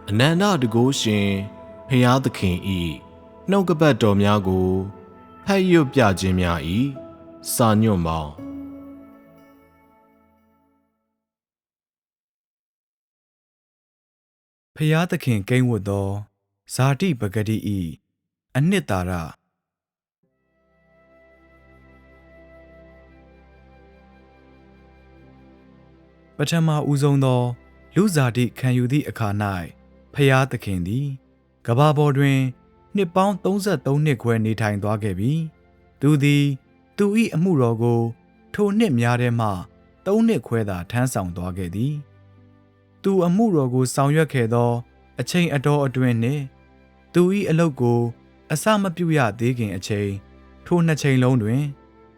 အနန္တတကုရှင်ဖျားသခင်ဤနှုတ်ကပတ်တော်များကိုဖတ်ရွတ်ပြခြင်းများဤစာညွန့်ပေါင်းဖျားသခင်ကိန်းဝတ်သောဇာတိပဂတိဤအနှစ်သာရပထမဦးဆုံးသောလူဇာတိခံယူသည့်အခါ၌ဖျားသခင်သည်ကမ္ဘာပေါ်တွင်နှစ်ပေါင်း33နှစ်ခွဲနေထိုင်သွားခဲ့ပြီးသူသည်သူ၏အမှုတော်ကိုထိုနှစ်များထဲမှ3နှစ်ခွဲသာထမ်းဆောင်သွားခဲ့သည်သူအမှုတော်ကိုဆောင်ရွက်ခဲ့သောအချိန်အတော်အတွင်းနှင့်သူ၏အလုပ်ကိုအစမပြုရသေးခင်အချိန်ထိုနှစ်ချိန်လုံးတွင်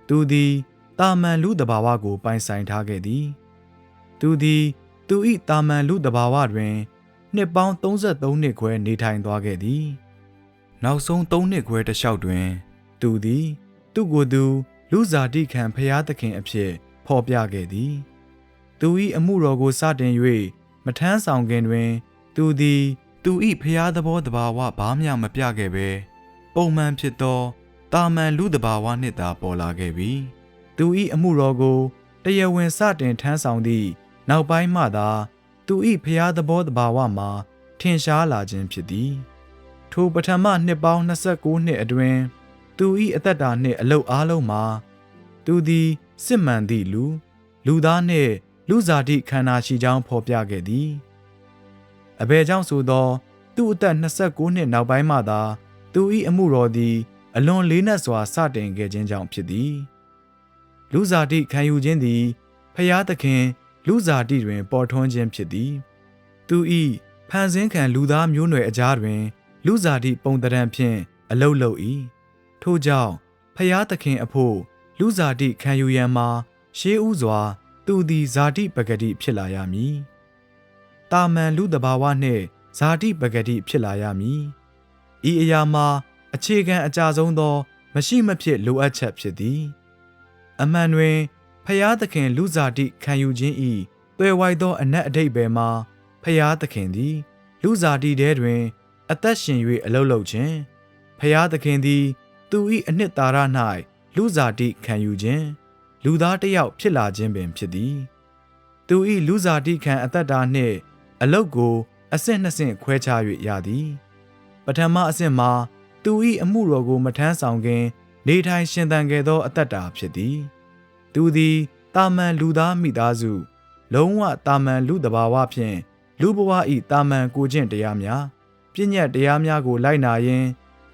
သူသည်တာမန်လူသဘာဝကိုပိုင်ဆိုင်ထားခဲ့သည်သူသည်သူ၏တာမန်လူသဘာဝတွင်နှစ်ပေါင်း33နှစ်ခွဲနေထိုင်သွားခဲ့သည်နောက်ဆုံး3နှစ်ခွဲတစ်လျှောက်တွင်သူသည်သူ့ကိုယ်သူလူဇာတိခံဖျားသခင်အဖြစ်ဖော်ပြခဲ့သည်သူ၏အမှုတော်ကိုစတင်၍မထမ်းဆောင်ခင်တွင်သူသည်သူ၏ဖျားသဘောတဘာဝဘာမျှမပြခဲ့ဘဲပုံမှန်ဖြစ်သောတာမန်လူတဘာဝနှင့်သာပေါ်လာခဲ့ပြီသူ၏အမှုတော်ကိုတရားဝင်စတင်ထမ်းဆောင်သည့်နောက်ပိုင်းမှသာသူ၏ဖျားသဘောတဘာဝမှာထင်ရှားလာခြင်းဖြစ်သည်ထိုပထမနှစ်ပေါင်း29နှစ်အတွင်းသူ၏အသက်တာနှင့်အလုပ်အားလုံးမှာသူသည်စစ်မှန်သည့်လူသားနှင့်လူဇာတိခန္ဓာရှိကြောင်းဖော်ပြခဲ့သည်အဘယ်ကြောင့်ဆိုသောသူ့အသက်29နှစ်နောက်ပိုင်းမှသာသူ၏အမှုတော်သည်အလွန်လေးနက်စွာစတင်ခဲ့ခြင်းကြောင့်ဖြစ်သည်လူဇာတိခံယူခြင်းသည်ဖျားသခင်လူဇာတိတွင်ပေါ်ထွန်းခြင်းဖြစ်သည်သူ၏ဖန်ဆင်းခံလူသားမျိုးနွယ်အကြားတွင်လူဇာတိပုံသဏ္ဍာန်ဖြင့်အလုလုပ်၏ထို့ကြောင့်ဖျားသခင်အဖို့လူဇာတိခံယူရန်မှာရှေးဥစွာသူသည်ဇာတိပဂတိဖြစ်လာရမည်တာမန်လူတဘာဝနှင့်ဇာတိပဂတိဖြစ်လာရမည်ဤအရာမှာအခြေခံအကြဆုံးသောမရှိမဖြစ်လိုအပ်ချက်ဖြစ်သည်အမှန်တွင်ဖျားသခင်လူဇာတိခံယူခြင်း၏သွယ်ဝိုက်သောအနက်အဓိပ္ပာယ်မှာဖျားသခင်သည်လူဇာတိထဲတွင်အသက်ရှင်၍အလုပ်လုပ်ခြင်းဖျားသခင်သည်သူ၏အနှစ်သာရ၌လူဇာတိခံယူခြင်းလူသားတစ်ယောက်ဖြစ်လာခြင်းပင်ဖြစ်သည်သူ၏လူဇာတိခံအသက်တာနှင့်အလုပ်ကိုအဆင့်နှစ်ဆင့်ခွဲခြား၍ရသည်ပထမအဆင့်မှာသူ၏အမှုတော်ကိုမထမ်းဆောင်ခင်နေထိုင်ရှင်သန်ခဲ့သောအသက်တာဖြစ်သည်သူသည်တာမန်လူသားမိသားစုလုံးဝတာမန်လူတဘာဝဖြင့်လူဘဝ၏တာမန်ကိုကျင့်တရားများပြည့်ညတ်တရားများကိုလိုက်နာရင်း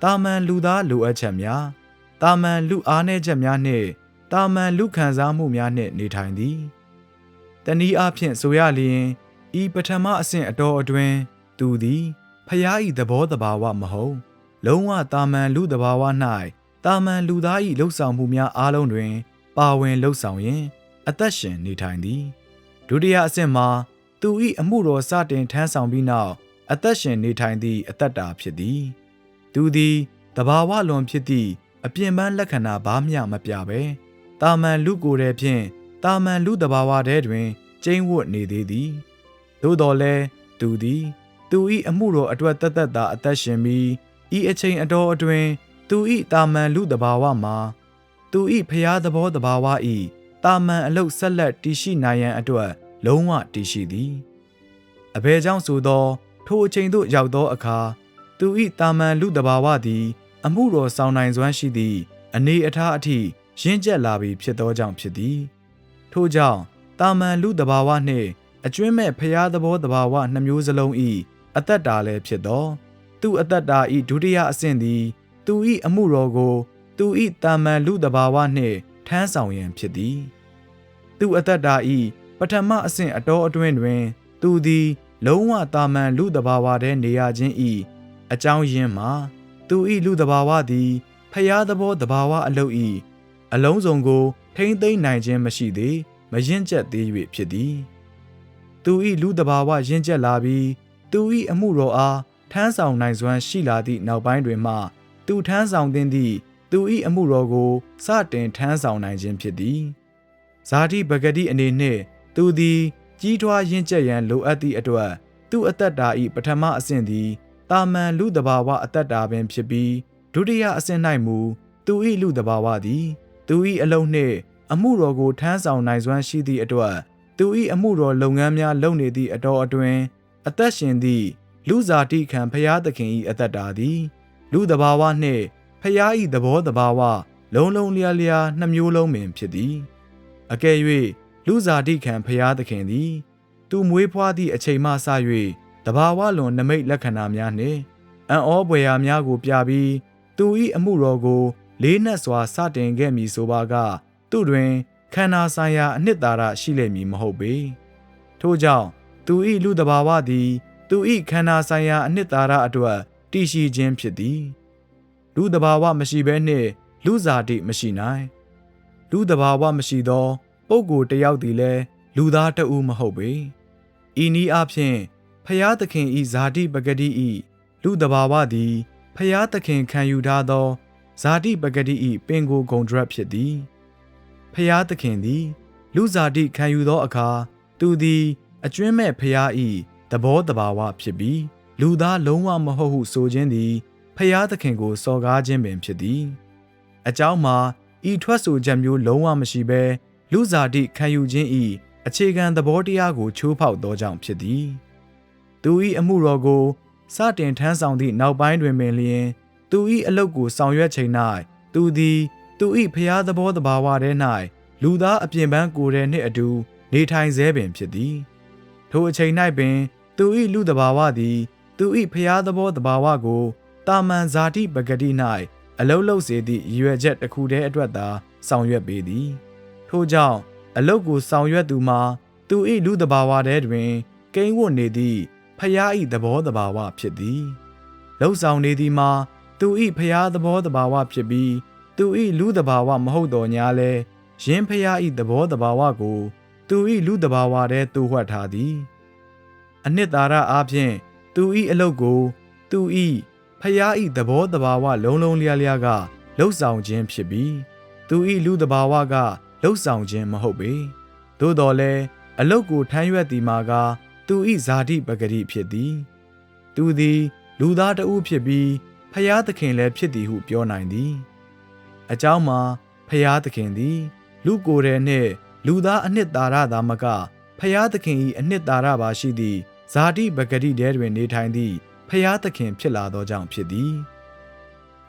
တာမန်လူသားလိုအပ်ချက်များတာမန်လူအားနည်းချက်များနှင့်တာမန်လူခံစားမှုများနှင့်နေထိုင်သည်တနည်းအားဖြင့်ဆိုရလျင်ဤပထမအဆင့်အတော်အတွင်းသူသည်ဖျား၏သဘောတဘာဝမဟုတ်လုံးဝတာမန်လူတဘာဝ၌တာမန်လူသား၏လှုပ်ဆောင်မှုများအားလုံးတွင်ပါဝင်လှုပ်ဆောင်ရင်းအသက်ရှင်နေထိုင်သည်ဒုတိယအဆင့်မှာသူ၏အမှုတော်စတင်ထမ်းဆောင်ပြီးနောက်အသက်ရှင်နေထိုင်သည့်အသက်တာဖြစ်သည်သူသည်တဘာဝလွန်ဖြစ်သည့်အပြင်ပန်းလက္ခဏာဘာမျှမပြဘဲတာမန်လူကိုယ်တည်းဖြင့်တာမန်လူတဘာဝထဲတွင်ကျိန်းဝတ်နေသေးသည်သို့တော်လည်းသူသည်သူ၏အမှုတော်အတွက်တသက်သာအသက်ရှင်ပြီးဤအချိန်အတော်အတွင်းသူ၏တာမန်လူတဘာဝမှာသူ၏ဖျားသဘောတဘာဝ၏တာမန်အလုတ်ဆက်လက်တည်ရှိနိုင်ရန်အတွက်လုံးဝတည်ရှိသည်အဘယ်ကြောင့်ဆိုသောထိုအချိန်သို့ရောက်သောအခါသူ၏တာမန်လူတဘာဝသည်အမှုတော်ဆောင်နိုင်စွမ်းရှိသည့်အနေအထားအထိရင့်ကျက်လာပြီဖြစ်သောကြောင့်ဖြစ်သည်ထို့ကြောင့်တာမန်လူတဘာဝနှင့်အကျွင်းမဲ့ဖျားသဘောတဘာဝနှစ်မျိုးစလုံး၏အသက်တာလည်းဖြစ်သောသူ့အသက်တာ၏ဒုတိယအဆင့်သည်သူ၏အမှုတော်ကိုသူ၏တာမန်လူတဘာဝနှင့်ထမ်းဆောင်ရန်ဖြစ်သည်သူ့အသက်တာ၏ပထမအဆင့်အတော်အတွင်းတွင်သူသည်လုံးဝတာမန်လူတဘာဝထဲနေရခြင်း၏အကြောင်းရင်းမှာသူ၏လူတဘာဝသည်ဖျားသဘောတဘာဝအလုပ်၏အလုံးစုံကိုထိမ့်သိမ့်နိုင်ခြင်းမရှိသေးမရင့်ကျက်သေး၍ဖြစ်သည်သူ၏လူတဘာဝရင့်ကျက်လာပြီးသူ၏အမှုတော်အားထမ်းဆောင်နိုင်စွမ်းရှိလာသည့်နောက်ပိုင်းတွင်မှသူထမ်းဆောင်သင့်သည့်သူ၏အမှုတော်ကိုစတင်ထမ်းဆောင်နိုင်ခြင်းဖြစ်သည်ဇာတိပဂတိအနေနှင့်သူသည်ကြီးထွားရင့်ကျက်ရန်လိုအပ်သည့်အတွက် သူ့အသက်တာ၏ပထမအဆင့်သည်တာမန်လူသဘာဝအသက်တာပင်ဖြစ်ပြီးဒုတိယအဆင့်၌မူသူ၏လူသဘာဝသည်သူ၏အလုံးနှင့်အမှုတော်ကိုထမ်းဆောင်နိုင်စွမ်းရှိသည့်အတွက်သူ၏အမှုတော်လုပ်ငန်းများလုပ်နေသည့်အတော်အတွင်းအသက်ရှင်သည့်လူဇာတိခံဖျားသခင်၏အသက်တာသည်လူသဘာဝနှင့်ဖျား၏သဘောသဘာဝလုံးလုံးလျားလျားနှစ်မျိုးလုံးပင်ဖြစ်သည်အကယ်၍လူဇာတိခံဖျားသခင်သည်သူမွေးဖွားသည့်အချိန်မှစ၍တဘာဝလွန်နမိတ်လက္ခဏာများနှင့်အံ့ဩဖွယ်ရာများကိုပြပြီးသူ၏အမှုတော်ကိုလေးနက်စွာစတင်ခဲ့မည်ဆိုပါကသူတွင်ခန္ဓာဆိုင်ရာအနှစ်သာရရှိလိမ့်မည်မဟုတ်ပေထို့ကြောင့်သူ၏လူသဘာဝသည်သူ၏ခန္ဓာဆိုင်ရာအနှစ်သာရအတွက်တည်ရှိခြင်းဖြစ်သည်လူသဘာဝမရှိဘဲနှင့်လူဇာတိမရှိနိုင်လူသဘာဝမရှိသောပုဂ္ဂိုလ်တစ်ယောက်သည်လည်းလူသားတဦးမဟုတ်ပေဤနည်းအားဖြင့်ဖျားသခင်၏ဇာတိပဂတိ၏လူသဘာဝသည်ဖျားသခင်ခံယူထားသောဇာတိပဂတိ၏ပင်ကိုယ်ဂုဏ်ဒရက်ဖြစ်သည်ဖျားသခင်သည်လူဇာတိခံယူသောအခါသူသည်အကျွမ်းမဲ့ဖျား၏သဘောတဘာဝဖြစ်ပြီးလူသားလုံးဝမဟုတ်ဟုဆိုခြင်းသည်ဖျားသခင်ကိုစော်ကားခြင်းပင်ဖြစ်သည်အကြောင်းမှာဤထွက်ဆိုချက်မျိုးလုံးဝမရှိဘဲလူဇာတိခံယူခြင်း၏အခြေခံသဘောတရားကိုချိုးဖောက်သောကြောင့်ဖြစ်သည်သူ၏အမှုတော်ကိုစတင်ထမ်းဆောင်သည့်နောက်ပိုင်းတွင်ပင်လျှင်သူ၏အလုပ်ကိုဆောင်ရွက်ချိန်၌သူသည်သူ၏ဖျားသဘောတဘာဝထဲ၌လူသားအပြင်ပန်းကိုယ်ထဲနှင့်အတူနေထိုင်ဆဲပင်ဖြစ်သည်ထိုအချိန်၌ပင်သူ၏လူတဘာဝသည်သူ၏ဖျားသဘောတဘာဝကိုတာမန်ဇာတိပဂတိ၌အလုံးလုံးစေသည့်ရည်ရွယ်ချက်တစ်ခုတည်းအတွက်သာဆောင်ရွက်ပေသည်ထို့ကြောင့်အလုတ်ကိုဆောင်ရွက်သူမှာသူ၏လူတဘာဝထဲတွင်ကိန်းဝတ်နေသည့်ဖျား၏သဘောတဘာဝဖြစ်သည်လှုပ်ဆောင်နေသည်မှာသူ၏ဖျားသဘောတဘာဝဖြစ်ပြီးသူ၏လူတဘာဝမဟုတ်တော်ညာလဲယင်းဖျား၏သဘောတဘာဝကိုသူ၏လူတဘာဝထဲတူဝှက်ထားသည်အနှစ်သာရအားဖြင့်သူ၏အလုတ်ကိုသူ၏ဖျား၏သဘောတဘာဝလုံးလုံးလျားလျားကလှုပ်ဆောင်ခြင်းဖြစ်ပြီးသူ၏လူတဘာဝကလှုပ်ဆောင်ခြင်းမဟုတ်ပေသို့တော်လည်းအလုတ်ကိုထမ်းရွက်သည်မှာကသူ၏ဇာတိပဂတိဖြစ်သည်သူသည်လူသားတဦးဖြစ်ပြီးဖျားသခင်လည်းဖြစ်သည်ဟုပြောနိုင်သည်အကြောင်းမှာဖျားသခင်သည်လူကိုယ်ထဲနှင့်လူသားအနှစ်သာရသာမကဖျားသခင်၏အနှစ်သာရပါရှိသည့်ဇာတိပဂတိထဲတွင်နေထိုင်သည့်ဖျားသခင်ဖြစ်လာသောကြောင့်ဖြစ်သည်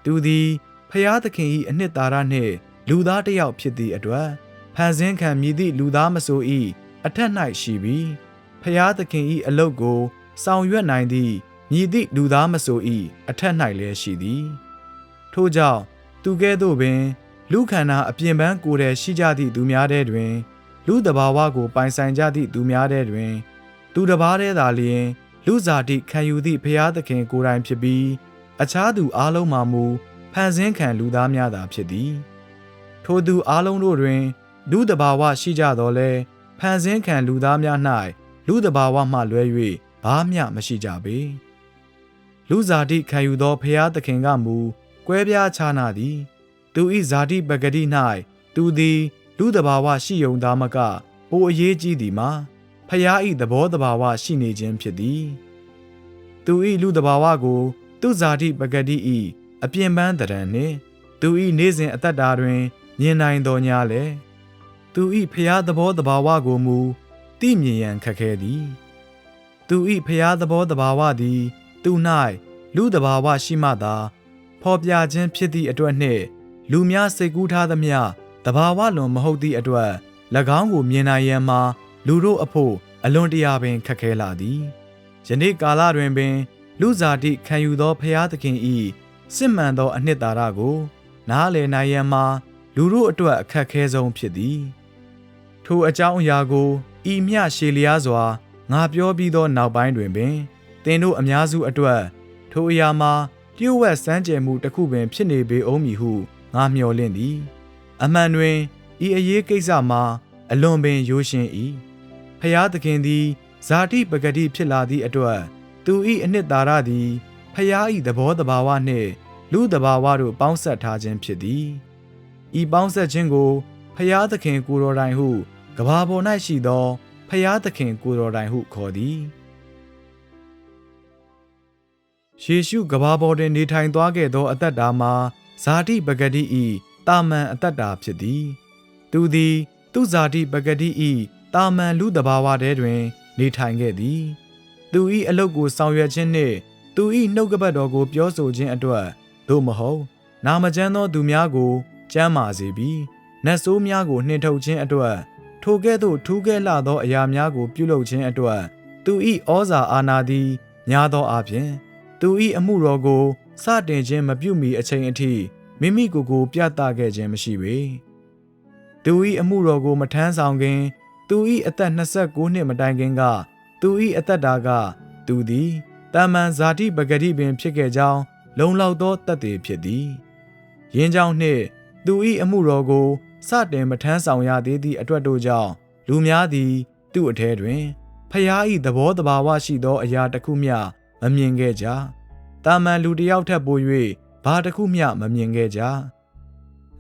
သူသည်ဖျားသခင်၏အနှစ်သာရနှင့်လူသားတစ်ယောက်ဖြစ်သည့်အတွက်ဖန်ဆင်းခံမည်သည့်လူသားမဆို၏အထက်၌ရှိပြီးဖျားသခင်၏အလုတ်ကိုဆောင်ရွက်နိုင်သည့်မည်သည့်လူသားမဆို၏အထက်၌လည်းရှိသည်ထို့ကြောင့်သူကဲ့သို့ပင်လူခန္ဓာအပြင်ပန်းကိုယ်တည်းရှိကြသည့်သူများထဲတွင်လူတဘာဝကိုပိုင်ဆိုင်ကြသည့်သူများထဲတွင်သူတစ်ပါးတည်းသာလျှင်လူဇာတိခံယူသည့်ဖျားသခင်ကိုယ်တိုင်ဖြစ်ပြီးအခြားသူအလုံးမှမူဖန်ဆင်းခံလူသားများသာဖြစ်သည်ထိုသူအလုံးတို့တွင်လူတဘာဝရှိကြတော်လဲဖန်ဆင်းခံလူသားများ၌လူတဘာဝမှလွဲ၍ဘာမျှမရှိကြပေလူဇာတိခံယူသောဖျားသခင်ကမူကွဲပြားခြားနာသည်သူ၏ဇာတိပဂတိ၌သူသည်လူတဘာဝရှိယုံသားမကပိုအရေးကြီးသည်မှာဖျား၏သဘောတဘာဝရှိနေခြင်းဖြစ်သည်သူ၏လူတဘာဝကိုသူဇာတိပဂတိ၏အပြင်ပန်းတရံနှင့်သူ၏နေစဉ်အသက်တာတွင်မြင်နိုင်တော်ညာလေသူ၏ဖျားသဘောတဘာဝကိုမူသိမြင်ရန်ခက်ခဲသည်သူ၏ဖျားသဘောတဘာဝသည်သူ၌လူတဘာဝရှိမှသာဖော်ပြခြင်းဖြစ်သည့်အတွက်နှင့်လူများစိတ်ကူးထားသမျှတဘာဝလွန်မဟုတ်သည့်အတွက်၎င်းကိုမြင်နိုင်ရန်မှာလူတို့အဖို့အလွန်တရာပင်ခက်ခဲလာသည်ယနေ့ကာလတွင်ပင်လူဇာတိခံယူသောဖျားသခင်၏စစ်မှန်သောအနှစ်သာရကိုနားလည်နိုင်ရန်မှာလူတို့အတွက်အခက်ခဲဆုံးဖြစ်သည်ထိုအကြောင်းအရာကိုဤမျှရှည်လျားစွာငါပြောပြီးသောနောက်ပိုင်းတွင်ပင်သင်တို့အများစုအတွက်ထိုအရာမှာလျှို့ဝှက်စမ်းကြယ်မှုတစ်ခုပင်ဖြစ်နေပေအောင်မည်ဟုငါမျှော်လင့်သည်အမှန်တွင်ဤအရေးကိစ္စမှာအလွန်ပင်ရိုးရှင်း၏ဖျားသခင်သည်ဇာတိပဂတိဖြစ်လာသည့်အတွက်သူ၏အနှစ်သာရသည်ဖျား၏သဘောတဘာဝနှင့်လူတဘာဝတို့ပေါင်းစပ်ထားခြင်းဖြစ်သည်ဤပေါင်းစပ်ခြင်းကိုဖျားသခင်ကိုယ်တော်တိုင်ဟုကဘာပေါ်၌ရှိသောဖျားသခင်ကိုယ်တော်တိုင်ဟုခေါ်သည် ယေရှုကဘာပေါ်တွင်နေထိုင်သွားခဲ့သောအသက်တာမှာဇာတိပဂတိဤတာမန်အသက်တာဖြစ်သည်သူသည်သူဇာတိပဂတိဤတာမန်လူတဘာဝထဲတွင်နေထိုင်ခဲ့သည်သူ၏အလုပ်ကိုဆောင်ရွက်ခြင်းနှင့်သူ၏နှုတ်ကပတ်တော်ကိုပြောဆိုခြင်းအတွက်သို့မဟုတ်နာမကျမ်းသောသူများကိုကျမ်းမာစေပြီးနတ်ဆိုးများကိုနှင်ထုတ်ခြင်းအတွက်ထိုကဲ့သို့ထူးကဲလှသောအရာများကိုပြုလုပ်ခြင်းအတွက်သူ၏ဩဇာအာဏာသည်များသောအားဖြင့်သူ၏အမှုတော်ကိုစတင်ခြင်းမပြုမီအချိန်အထိမိမိကိုယ်ကိုပြသခဲ့ခြင်းမရှိပေသူ၏အမှုတော်ကိုမထမ်းဆောင်ခင်သူ၏အသက်29နှစ်မတိုင်ခင်ကသူ၏အသက်တာကသူသည်တာမန်ဇာတိပဂတိပင်ဖြစ်ခဲ့ကြောင်းလုံလောက်သောသက်သေဖြစ်သည်ယင်းကြောင့်နှင့်သူ၏အမှုတော်ကိုစတင်မထမ်းဆောင်ရသေးသည့်အတွက်တို့ကြောင့်လူများသည်သူ့အထဲတွင်ဖျား၏သဘောတဘာဝရှိသောအရာတစ်ခုမျှမမြင်ခဲ့ကြတာမန်လူတစ်ယောက်ထက်ပို၍ဘာတစ်ခုမျှမမြင်ခဲ့ကြ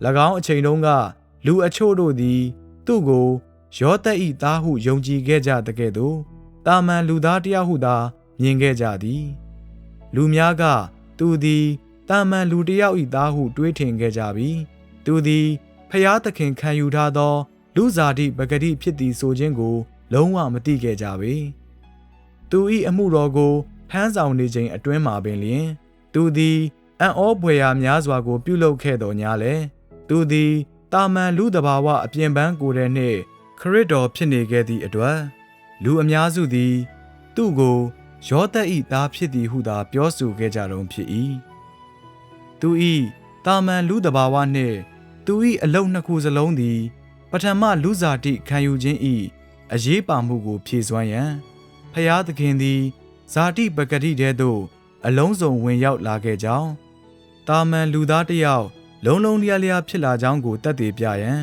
၎င်းအချိန်တုန်းကလူအချို့တို့သည်သူ့ကိုယောသပ်၏သားဟုယုံကြည်ခဲ့ကြတဲ့ကဲ့သို့တာမန်လူသားတစ်ယောက်ဟုသာမြင်ခဲ့ကြသည်လူများကသူသည်တာမန်လူတစ်ယောက်၏သားဟုတွေးထင်ခဲ့ကြပြီးသူသည်ဖျားသခင်ခံယူထားသောလူဇာတိပဂတိဖြစ်သည်ဆိုခြင်းကိုလုံးဝမသိခဲ့ကြပေသူ၏အမှုတော်ကိုထမ်းဆောင်နေခြင်းအတွင်းမှာပင်လျှင်သူသည်အံ့ဩဖွယ်ရာများစွာကိုပြုလုပ်ခဲ့တော်ညာလေသူသည်တာမန်လူတဘာဝအပြင်ပန်းကိုယ်တည်းနှင့်ခရစ်တော်ဖြစ်နေခဲ့သည့်အတွက်လူအများစုသည်သူ့ကိုယောသပ်၏သားဖြစ်သည်ဟုသာပြောဆိုခဲ့ကြတုံးဖြစ်၏သူ၏တာမန်လူတဘာဝနှင့်သူ၏အလုံးနှစ်ခုစလုံးသည်ပထမလူဇာတိခံယူခြင်း၏အရေးပါမှုကိုဖြည့်စွမ်းရန်ဖျားသခင်သည်ဇာတိပဂတိတဲသို့အလုံးစုံဝင်ရောက်လာခဲ့ကြောင်းတာမန်လူသားတစ်ယောက်လုံးလုံးလျားလျားဖြစ်လာကြောင်းကိုတတ်သိပြရန်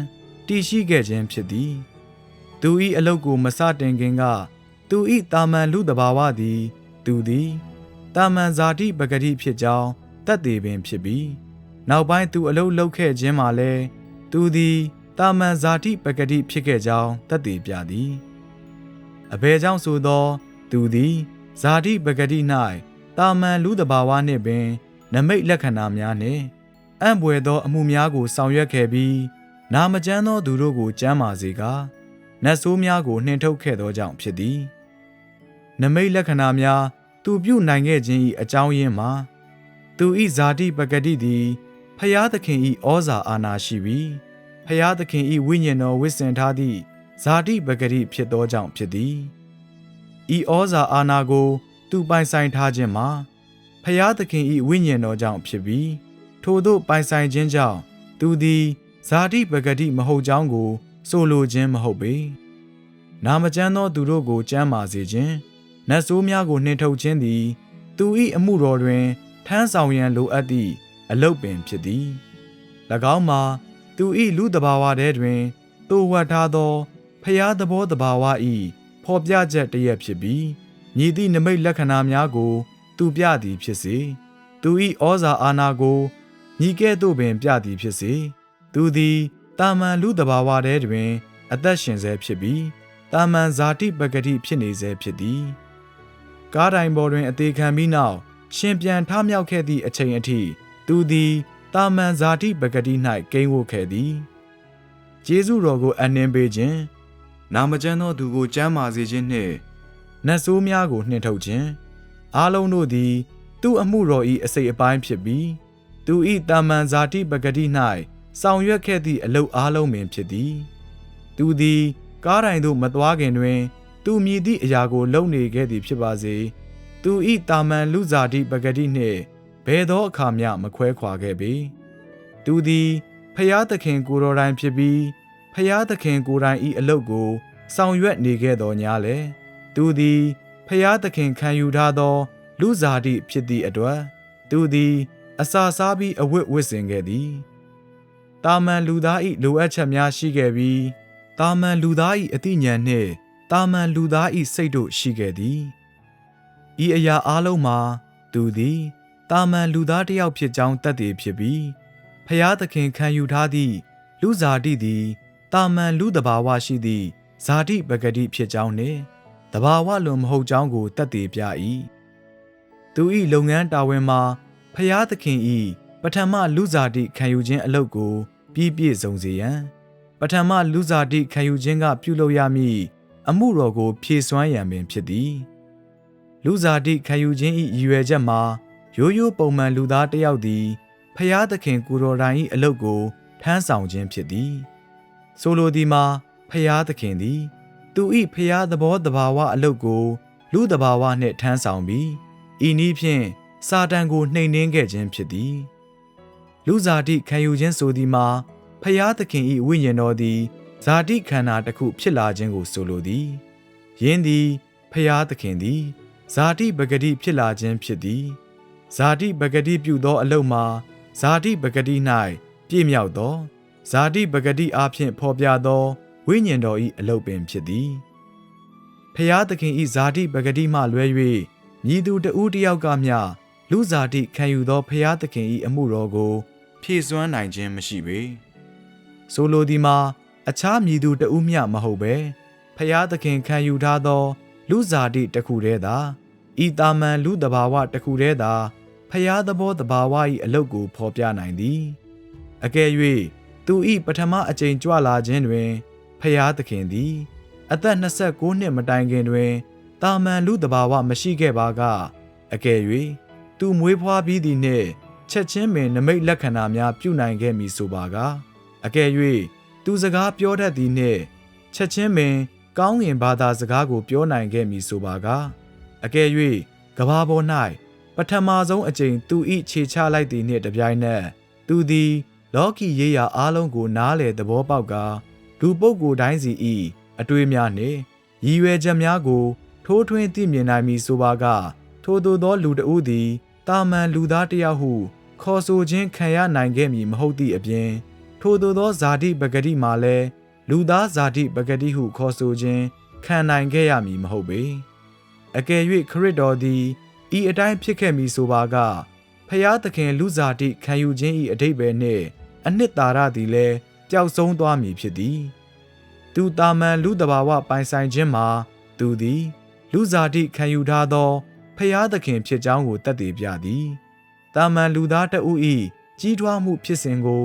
တည်ရှိခဲ့ခြင်းဖြစ်သည်သူ၏အလုပ်ကိုမစတင်ခင်ကသူ၏တာမန်လူတဘာဝသည်သူသည်တာမန်ဇာတိပဂတိဖြစ်ကြောင်းတတ်သိပင်ဖြစ်ပြီးနောက်ပိုင်းသူအလုပ်လုပ်ခဲ့ခြင်းမှာလည်းသူသည်တာမန်ဇာတိပဂတိဖြစ်ခဲ့ကြောင်းတတ်သိပြသည်အဘယ်ကြောင့်ဆိုသောသူသည်ဇာတိပဂတိ၌တာမန်လူတဘာဝနှင့်ပင်နမိတ်လက္ခဏာများနှင့်အံ့ဘွယ်သောအမှုများကိုဆောင်ရွက်ခဲ့ပြီးနာမကျမ်းသောသူတို့ကိုကျမ်းမာစေကာနတ်ဆိုးများကိုနှင်ထုတ်ခဲ့သောကြောင့်ဖြစ်သည်နမိတ်လက္ခဏာများသူပြုနိုင်ခဲ့ခြင်း၏အကြောင်းရင်းမှာသူ၏ဇာတိပဂတိသည်ဖျားသခင်၏ဩဇာအာဏာရှိပြီးဖျားသခင်၏ဝိညာဉ်တော်ဝစ်စင်ထားသည့်ဇာတိပဂတိဖြစ်သောကြောင့်ဖြစ်သည်ဤဩဇာအာဏာကိုသူပိုင်ဆိုင်ထားခြင်းမှာဖျားသခင်၏ဝိညာဉ်တော်ကြောင့်ဖြစ်ပြီးထိုသို့ပိုင်ဆိုင်ခြင်းကြောင့်သူသည်ဇာတိပဂတိမဟုတ်ကြောင်းကိုဆိုလိုခြင်းမဟုတ်ပေနာမကျမ်းသောသူတို့ကိုကျမ်းမာစေခြင်းနတ်ဆိုးများကိုနှင်ထုတ်ခြင်းသည်သူ၏အမှုတော်တွင်ထမ်းဆောင်ရန်လိုအပ်သည့်အလုပ်ပင်ဖြစ်သည်၎င်းမှာသူ၏လူတဘာဝထဲတွင်သို့ဝတ်ထားသောဖျားသဘောတဘာဝ၏ဖော်ပြချက်တစ်ရပ်ဖြစ်ပြီးညီသည့်နမိတ်လက္ခဏာများကိုသူပြသည်ဖြစ်စေသူ၏ဩဇာအာဏာကိုညီကဲ့သို့ပင်ပြသည်ဖြစ်စေသူသည်တာမန်လူတဘာဝထဲတွင်အသက်ရှင်ဆဲဖြစ်ပြီးတာမန်ဇာတိပဂတိဖြစ်နေဆဲဖြစ်သည်ကားတိုင်ပေါ်တွင်အသေးခံပြီးနောက်ရှင်ပြန်ထမြောက်ခဲ့သည့်အချိန်အထိသူသည်တာမန်ဇာတိပဂတိ၌ကိန်းဝတ်ခဲ့သည်ကျေးဇူးတော်ကိုအနှင်းပေးခြင်းနာမကျမ်းသောသူကိုကျမ်းမာစေခြင်းနှင့်နတ်ဆိုးများကိုနှင်ထုတ်ခြင်းအားလုံးတို့သည်သူ့အမှုတော်၏အစိတ်အပိုင်းဖြစ်ပြီးသူ၏တာမန်ဇာတိပဂတိ၌ဆောင်ရွက်ခဲ့သည့်အလုပ်အားလုံးပင်ဖြစ်သည်သူသည်ကားတိုင်သို့မသွားခင်တွင်သူမြည်သည့်အရာကိုလုပ်နေခဲ့သည်ဖြစ်ပါစေသူ၏တာမန်လူဇာတိပဂတိနှင့်ဘယ်သောအခါမျှမခွဲခွာခဲ့ပေသူသည်ဖျားသခင်ကိုယ်တော်တိုင်ဖြစ်ပြီးဖျားသခင်ကိုယ်တိုင်၏အလုပ်ကိုဆောင်ရွက်နေခဲ့တော်ညာလေသူသည်ဖျားသခင်ခံယူထားသောလူဇာတိဖြစ်သည့်အတွက်သူသည်အစာစားပြီးအဝတ်ဝတ်ဆင်ခဲ့သည်တာမန်လူသား၏လိုအပ်ချက်များရှိခဲ့ပြီးတာမန်လူသား၏အသိဉာဏ်နှင့်တာမန်လူသား၏စိတ်တို့ရှိခဲ့သည်ဤအရာအလုံးမှာသူသည်တာမန်လူသားတစ်ယောက်ဖြစ်ကြောင်းတတ်သိဖြစ်ပြီးဖျားသခင်ခံယူထားသည့်လူဇာတိသည်တာမန်လူတဘာဝရှိသည့်ဇာတိပဂတိဖြစ်ကြောင်းနှင့်တဘာဝလွန်မဟုတ်ကြောင်းကိုတတ်သိပြ၏သူ သူ၏လုပ်ငန်းတာဝန်မှာဖျားသခင်၏ပထမလူစားတိခံယူခြင်းအလုပ်ကိုပြည့်ပြည့်စုံစေရန်ပထမလူစားတိခံယူခြင်းကပြုလုပ်ရမည့်အမှုတော်ကိုဖြည့်စွမ်းရန်ပင်ဖြစ်သည်လူစားတိခံယူခြင်း၏ရည်ရွယ်ချက်မှာရိုးရိုးပုံမှန်လူသားတစ်ယောက်သည်ဖျားသခင်ကိုယ်တော်တိုင်၏အလုပ်ကိုထမ်းဆောင်ခြင်းဖြစ်သည်ဆိုလိုသည်မှာဖျားသခင်သည်သူ၏ဖျားသဘောတဘာဝအလုပ်ကိုလူတဘာဝနှင့်ထမ်းဆောင်ပြီးဤနည်းဖြင့်စာတန်ကိုနှိမ်နင်းခဲ့ခြင်းဖြစ်သည်လူဇာတိခံယူခြင်းဆိုသည်မှာဖျားသခင်၏ဝိညာဉ်တော်သည်ဇာတိခန္ဓာတစ်ခုဖြစ်လာခြင်းကိုဆိုလိုသည်ယင်းသည်ဖျားသခင်သည်ဇာတိပဂတိဖြစ်လာခြင်းဖြစ်သည်ဇာတိပဂတိပြုသောအလုပ်မှာဇာတိပဂတိ၌ပြည့်မြောက်သောဇာတိပဂတိအားဖြင့်ဖော်ပြသောဝိညာဉ်တော်၏အလုပ်ပင်ဖြစ်သည်ဖျားသခင်၏ဇာတိပဂတိမှလွဲ၍မြည်သူတဦးတယောက်ကမျှလူဇာတိခံယူသောဖျားသခင်၏အမှုတော်ကိုဖြည့်စွမ်းနိုင်ခြင်းမရှိပေဆိုလိုသည်မှာအခြားမြည်သူတဦးမျှမဟုတ်ပဲဖျားသခင်ခံယူထားသောလူဇာတိတစ်ခုတည်းသာဤတာမန်လူတဘာဝတစ်ခုတည်းသာဖျားသဘောတဘာဝ၏အလုပ်ကိုဖော်ပြနိုင်သည်အကယ်၍သူ၏ပထမအကြိမ်ကြွလာခြင်းတွင်ဖျားသခင်သည်အသက်29နှစ်မတိုင်ခင်တွင်တာမန်လူတဘာဝမရှိခဲ့ပါကအကယ်၍သူမွေးဖွားပြီးသည်နှင့်ချက်ချင်းပင်နမိတ်လက္ခဏာများပြုနိုင်ခဲ့မည်ဆိုပါကအကယ်၍သူစကားပြောတတ်သည်နှင့်ချက်ချင်းပင်ကောင်းငင်ဘာသာစကားကိုပြောနိုင်ခဲ့မည်ဆိုပါကအကယ်၍ကဘာပေါ်၌ပထမဆုံးအကြိမ်သူ၏ခြေချလိုက်သည်နှင့်တပြိုင်နက်သူသည်လောကီရေးရာအားလုံးကိုနားလည်သဘောပေါက်ကလူပုဂ္ဂိုလ်တိုင်းစီ၏အတွေ့အများနှင့်ရည်ရွယ်ချက်များကိုထိုးထွင်းသိမြင်နိုင်မည်ဆိုပါကထိုသို့သောလူတဦးသည်တာမန်လူသားတစ်ယောက်ဟုခေါ်ဆိုခြင်းခံရနိုင်ခဲ့မည်မဟုတ်သည့်အပြင်ထိုသို့သောဇာတိပဂတိမှာလည်းလူသားဇာတိပဂတိဟုခေါ်ဆိုခြင်းခံနိုင်ခဲ့ရမည်မဟုတ်ပေအကယ်၍ခရစ်တော်သည်ဤအတိုင်းဖြစ်ခဲ့မည်ဆိုပါကဖျားသခင်လူဇာတိခံယူခြင်း၏အဓိပ္ပာယ်နှင့်အနှစ်သာရသည်လည်းပျောက်ဆုံးသွားမည်ဖြစ်သည်သူတာမန်လူတဘာဝပိုင်ဆိုင်ခြင်းမှာသူသည်လူဇာတိခံယူထားသောဖျားသခင်ဖြစ်ကြောင်းကိုသက်သေပြသည်တာမန်လူသားတဦး၏ကြီးထွားမှုဖြစ်စဉ်ကို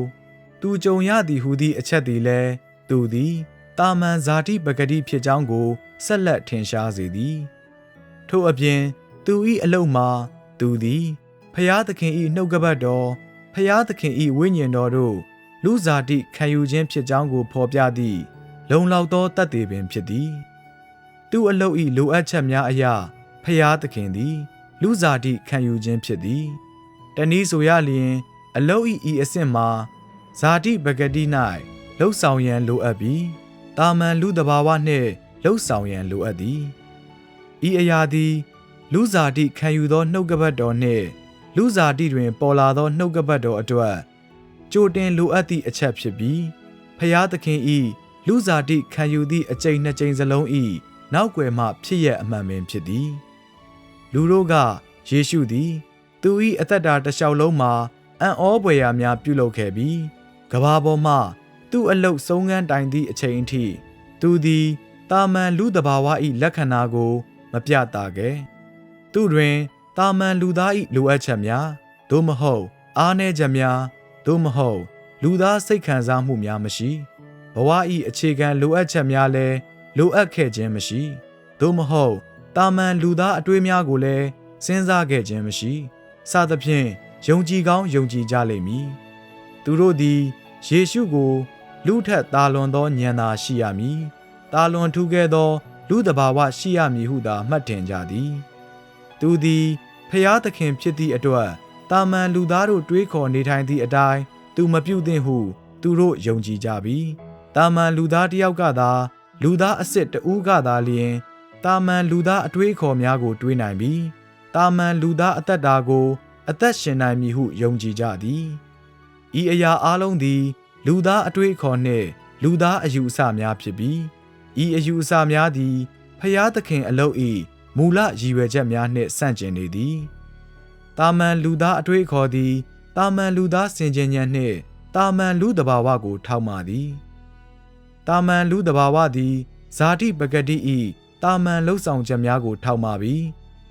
သူကြုံရသည်ဟုသည့်အချက်သည်လည်းသူသည်တာမန်ဇာတိပဂတိဖြစ်ကြောင်းကိုဆက်လက်ထင်ရှားစေသည်ထို့အပြင်သူ၏အလုပ်မှာသူသည်ဖျားသခင်၏နှုတ်ကပတ်တော်ဖျားသခင်၏ဝိညာဉ်တော်တို့လူဇာတိခံယူခြင်းဖြစ်ကြောင်းကိုဖော်ပြသည့်လုံလောက်သောတတ်သေးပင်ဖြစ်သည်သူအလုပ်၏လိုအပ်ချက်များအရာဖျားသခင်သည်လူဇာတိခံယူခြင်းဖြစ်သည်တနည်းဆိုရလျင်အလုပ်၏ဤအဆင့်မှာဇာတိပဂတိ၌လှုပ်ဆောင်ရန်လိုအပ်ပြီးတာမန်လူတဘာဝနှင့်လှုပ်ဆောင်ရန်လိုအပ်သည်ဤအရာသည်လူဇာတိခံယူသောနှုတ်ကပတ်တော်နှင့်လူဇာတိတွင်ပေါ်လာသောနှုတ်ကပတ်တော်အတွက်ကြိုတင်လိုအပ်သည့်အချက်ဖြစ်ပြီးဖျားသခင်၏လူဇာတိခံယူသည့်အကြိမ်နှစ်ကြိမ်စလုံး၏နောက်ွယ်မှဖြစ်ရအမှန်ပင်ဖြစ်သည်လူတို့ကယေရှုသည်သူ၏အသက်တာတစ်လျှောက်လုံးမှာအံ့ဩဖွယ်ရာများပြုလုပ်ခဲ့ပြီးကဘာပေါ်မှသူ့အလုတ်ဆုံးခန်းတိုင်သည့်အချိန်အထိသူသည်တာမန်လူတဘာဝ၏လက္ခဏာကိုမပြသခဲ့သူတွင်တာမန်လူသား၏လိုအပ်ချက်များသို့မဟုတ်အားနည်းချက်များသို့မဟုတ်လူသားစိတ်ခံစားမှုများမရှိဘဝ၏အခြေခံလိုအပ်ချက်များလည်းလိုအပ်ခဲ့ခြင်းမရှိသို့မဟုတ်တာမန်လူသားအတွေးများကိုလည်းစဉ်းစားခဲ့ခြင်းမရှိစသဖြင့်ယုံကြည်ကောင်းယုံကြည်ကြလိမ့်မည်သူတို့သည်ယေရှုကိုလူထက်တာလွန်သောဉာဏ်သာရှိရမည်တာလွန်ထူးခဲ့သောလူတဘာဝရှိရမည်ဟုသာမှတ်ထင်ကြသည်သူသည်ဖျားသခင်ဖြစ်သည့်အတွက်တာမန်လူသားတို့တွေးခေါ်နေထိုင်သည့်အတိုင်းသူမပြုသင့်ဟုသူတို့ယုံကြည်ကြပြီးတာမန်လူသားတစ်ယောက်ကသာလူသားအစစ်တဦးကသာလျှင်တာမန်လူသားအတွေးခေါ်များကိုတွေးနိုင်ပြီးတာမန်လူသားအသက်တာကိုအသက်ရှင်နိုင်မည်ဟုယုံကြည်ကြသည်ဤအရာအလုံးသည်လူသားအတွေးခေါ်နှင့်လူသားအယူအဆများဖြစ်ပြီးဤအယူအဆများသည်ဖျားသခင်အလုပ်၏မူလရည်ရွယ်ချက်များနှင့်ဆန့်ကျင်နေသည်တာမန်လူသားအတွေးခေါ်သည်တာမန်လူသားစင်ကြင်ဉာဏ်နှင့်တာမန်လူတဘာဝကိုထောက်မှသည်တာမန်လူတဘာဝသည်ဇာတိပဂတိ၏တာမန်လှုပ်ဆောင်ချက်များကိုထောက်မှပြီး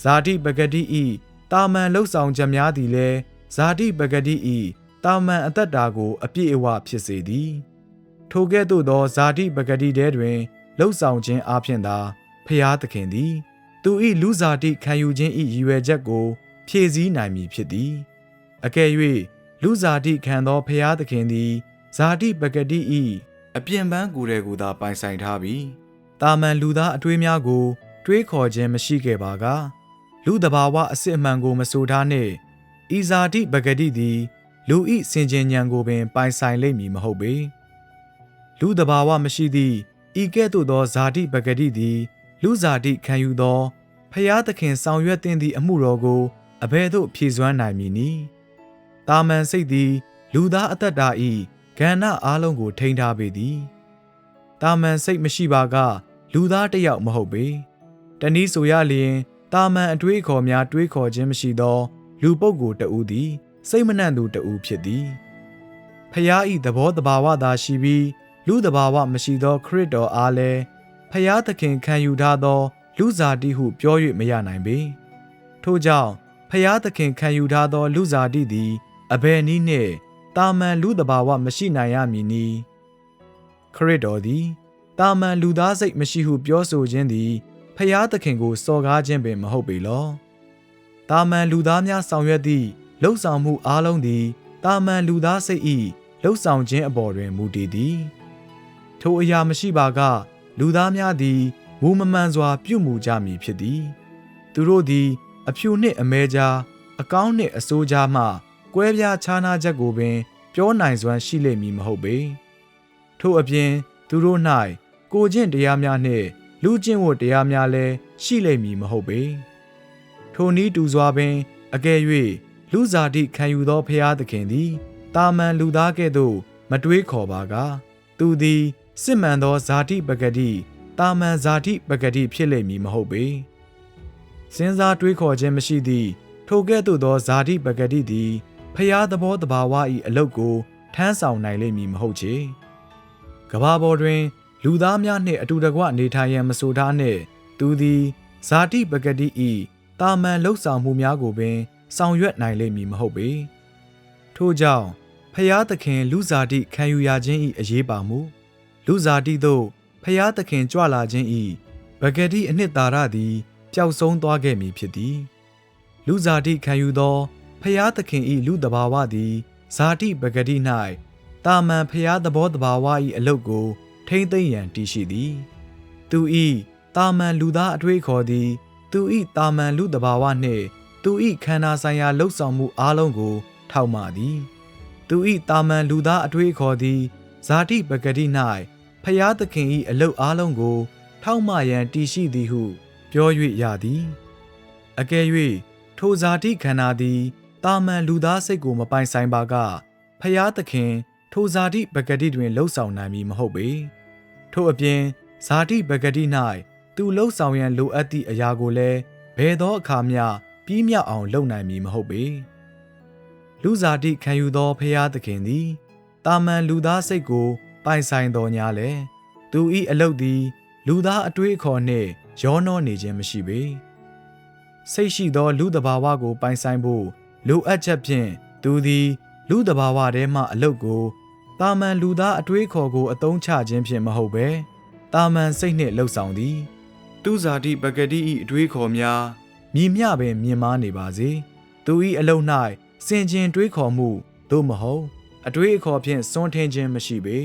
ဇာတိပဂတိ၏ တာမန်လှုပ်ဆောင်ချက်များသည်လည်းဇာတိပဂတိဤတာမန်အသက်တာကိုအပြည့်အဝဖြစ်စေသည်ထိုကဲ့သို့သောဇာတိပဂတိတဲတွင်လှုပ်ဆောင်ခြင်းအပြင်သာဖျားသခင်သည်သူ၏လူဇာတိခံယူခြင်း၏ရည်ရွယ်ချက်ကိုဖြည့်ဆည်းနိုင်မည်ဖြစ်သည်အကယ်၍လူဇာတိခံသောဖျားသခင်သည်ဇာတိပဂတိ၏အပြင်ပန်းကိုယ်တည်းကိုသာပိုင်ဆိုင်ထားပြီးတာမန်လူသားအတွေးများကိုတွေးခေါ်ခြင်းမရှိခဲ့ပါကလူတဘာဝအစစ်အမှန်ကိုမဆိုထားနှင့်ဤဇာတိပဂတိသည်လူဤစင်ကြင်ဉာဏ်ကိုပင်ပိုင်ဆိုင်လိမ့်မည်မဟုတ်ပေလူတဘာဝမရှိသည့်ဤကဲ့သို့သောဇာတိပဂတိသည်လူဇာတိခံယူသောဖျားသခင်ဆောင်ရွက်သင့်သည့်အမှုတော်ကိုအဘယ်သို့ဖြည့်စွမ်းနိုင်မည်နည်းတာမန်စိတ်သည်လူသားအသက်တာ၏ကဏ္ဍအားလုံးကိုထိန်းထားပေသည်တာမန်စိတ်မရှိပါကလူသားတစ်ယောက်မဟုတ်ပေတနည်းဆိုရလျင်တာမန်အတွေးခေါ်များတွေးခေါ်ခြင်းမရှိသောလူပုဂ္ဂိုလ်တဦးသည်စိတ်မနှံ့သူတဦးဖြစ်သည်ဖျား၏သဘောတဘာဝသာရှိပြီးလူတဘာဝမရှိသောခရစ်တော်အားလည်းဖျားသခင်ခံယူထားသောလူဇာတိဟုပြော၍မရနိုင်ပေထို့ကြောင့်ဖျားသခင်ခံယူထားသောလူဇာတိသည်အဘယ်နည်းနှင့်တာမန်လူတဘာဝမရှိနိုင်ရမည်နည်းခရစ်တော်သည်တာမန်လူသားစိတ်မရှိဟုပြောဆိုခြင်းသည်ဖျားသခင်ကိုစော်ကားခြင်းပင်မဟုတ်ပေလောတာမန်လူသားများဆောင်ရွက်သည့်လှုပ်ဆောင်မှုအားလုံးသည်တာမန်လူသားစိတ်၏လှုပ်ဆောင်ခြင်းအပေါ်တွင်မူတည်သည်ထိုအရာမရှိပါကလူသားများသည်မူမမှန်စွာပြုမှုကြမည်ဖြစ်သည်သူတို့သည်အဖြူနှင့်အမဲကြားအကောင်းနှင့်အဆိုးကြားမှကွဲပြားခြားနားချက်ကိုပင်ပြောနိုင်စွမ်းရှိလိမ့်မည်မဟုတ်ပေထို့အပြင်သူတို့၌ကိုကျင့်တရားများနှင့်လူကျင့်ဝတ်တရားများလည်းရှိလိမ့်မည်မဟုတ်ပေထိုနည်းတူစွာပင်အကယ်၍လူဇာတိခံယူသောဖျားသခင်သည်တာမန်လူသားကဲ့သို့မတွေးခေါ်ပါကသူသည်စစ်မှန်သောဇာတိပဂတိတာမန်ဇာတိပဂတိဖြစ်လိမ့်မည်မဟုတ်ပေစဉ်းစားတွေးခေါ်ခြင်းမရှိသည့်ထိုကဲ့သို့သောဇာတိပဂတိသည်ဖျားသဘောတဘာဝ၏အလုတ်ကိုထမ်းဆောင်နိုင်လိမ့်မည်မဟုတ်ချေကမ္ဘာပေါ်တွင်လူသားများနှင့်အတူတကွနေထိုင်ရန်မဆိုထားနှင့်သူသည်ဇာတိပဂတိ၏တာမန်လှုပ်ဆောင်မှုများကိုပင်ဆောင်ရွက်နိုင်လိမ့်မည်မဟုတ်ပေထို့ကြောင့်ဖျားသခင်လူဇာတိခံယူရခြင်း၏အရေးပါမှုလူဇာတိသို့ဖျားသခင်ကြွလာခြင်း၏ပဂတိအနှစ်သာရသည်ပျောက်ဆုံးသွားခဲ့မည်ဖြစ်သည်လူဇာတိခံယူသောဖျားသခင်၏လူတဘာဝသည်ဇာတိပဂတိ၌တာမန်ဖျားသဘောတဘာဝ၏အလုတ်ကိုထိမ့်သိမ့်ရန်တည်ရှိသည်သူ၏တာမန်လူသားအတွေ့ခေါ်သည်သူ၏တာမန်လူတဘာဝနှင့်သူ၏ခန္ဓာဆိုင်ရာလှုပ်ဆောင်မှုအားလုံးကိုထောက်မှသည်သူ၏တာမန်လူသားအတွေ့ခေါ်သည်ဇာတိပဂတိ၌ဖျားသခင်၏အလုတ်အားလုံးကိုထောက်မှရန်တည်ရှိသည်ဟုပြော၍ရသည်အကယ်၍ထိုဇာတိခန္ဓာသည်တာမန်လူသားစိတ်ကိုမပိုင်ဆိုင်ပါကဖျားသခင်ထိုဇာတိပဂတိတွင်လှုပ်ဆောင်နိုင်မည်မဟုတ်ပေထို့အပြင်ဇာတိပဂတိ၌သူလှုပ်ဆောင်ရန်လိုအပ်သည့်အရာကိုလည်းဘယ်သောအခါမျှပြီးမြောက်အောင်လုပ်နိုင်မည်မဟုတ်ပေလူဇာတိခံယူသောဖျားသခင်သည်တာမန်လူသားစိတ်ကိုပိုင်ဆိုင်တော်ညာလေသူ၏အလုတ်သည်လူသားအတွေးအခေါ်နှင့်ရောနှောနေခြင်းမရှိပေစိတ်ရှိသောလူတဘာဝကိုပိုင်ဆိုင်ဖို့လိုအပ်ချက်ဖြင့်သူသည်လူတဘာဝထဲမှအလုတ်ကိုတာမန်လူသားအတွေးခေါ်ကိုအသုံးချခြင်းဖြင့်မဟုတ်ဘဲတာမန်စိတ်နှင့်လှုပ်ဆောင်သည်သူဇာတိပဂတိ၏အတွေးခေါ်များမြည်မျှပင်မြင်မာနေပါစေသူ၏အလုတ်၌စင်ကြင်တွေးခေါ်မှုသို့မဟုတ်အတွေးအခေါ်ဖြင့်စွန့်ထင်းခြင်းမရှိပေ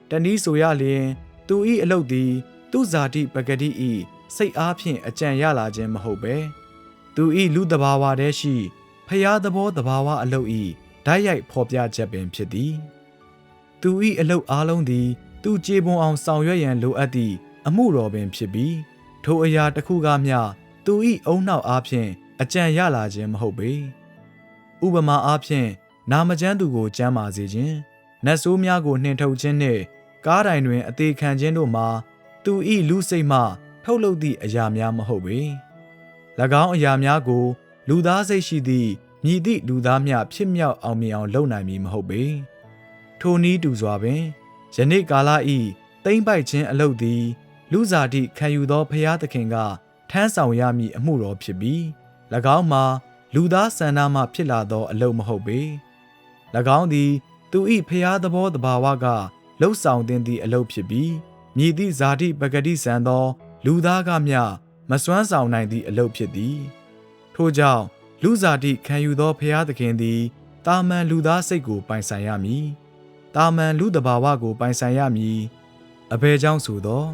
တနည်းဆိုရလျင်သူ၏အလုတ်သည်သူဇာတိပဂတိ၏စိတ်အားဖြင့်အကြံရလာခြင်းမဟုတ်ပဲသူ၏လူတဘာဝတည်းရှိဖျားသဘောတဘာဝအလုတ်၏ဓာတ်ရိုက်ဖော်ပြချက်ပင်ဖြစ်သည်သူ၏အလုတ်အားလုံးသည်သူကြေပွန်အောင်ဆောင်ရွက်ရန်လိုအပ်သည့်အမှုတော်ပင်ဖြစ်ပြီးထိုအရာတစ်ခုကမျှသူ၏အုံနောက်အားဖြင့်အကြံရလာခြင်းမဟုတ်ပေဥပမာအားဖြင့်နာမကျန်းသူကိုကျန်းမာစေခြင်းနတ်ဆိုးများကိုနှင်ထုတ်ခြင်းနှင့်ကားတိုင်တွင်အသေးခံခြင်းတို့မှာသူ၏လူစိတ်မှထုတ်လုပ်သည့်အရာများမဟုတ်ပေ၎င်းအရာများကိုလူသားစိတ်ရှိသည့်မြည်သည့်လူသားများဖြစ်မြောက်အောင်မြင်အောင်လုပ်နိုင်မည်မဟုတ်ပေထိုနည်းတူစွာပင်ယနေ့ကာလ၏တိမ့်ပိုက်ခြင်းအလုပ်သည်လူဇာတိခံယူသောဖျားသခင်ကထမ်းဆောင်ရမည့်အမှုတော်ဖြစ်ပြီး၎င်းမှာ လူသားဆန္ဒမှဖြစ်လာသောအလုပ်မဟုတ်ပေ၎င်းသည်သူ၏ဖျားသဘောတဘာဝကလှုပ်ဆောင်သင့်သည့်အလုပ်ဖြစ်ပြီးမြည်သည့်ဇာတိပဂတိဆန်သောလူသားကမျှမစွမ်းဆောင်နိုင်သည့်အလုပ်ဖြစ်သည်ထို့ကြောင့်လူဇာတိခံယူသောဖျားသခင်သည်တာမန်လူသားစိတ်ကိုပိုင်ဆိုင်ရမည်တာမန်လူတဘာဝကိုပိုင်ဆိုင်ရမည်အဘယ်ကြောင့်ဆိုသော